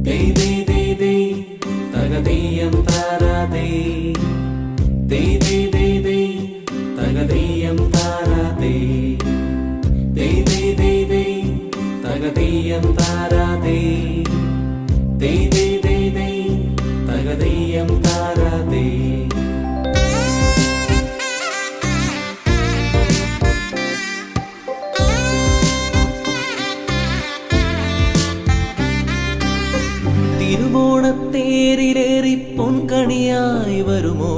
ദേ ദേ ദേ ദേ തകതീയം താരാതേ ദേ ദേ ദേ ദേ തകതീയം താരാതേ ദേ ദേ ദേ ദേ തകതീയം താരാതേ ദേ ദേ ദേ ദേ തകതീയം താരാതേ തിരുവോണത്തേരിലേറി പൊൻകണിയായി വരുമോ?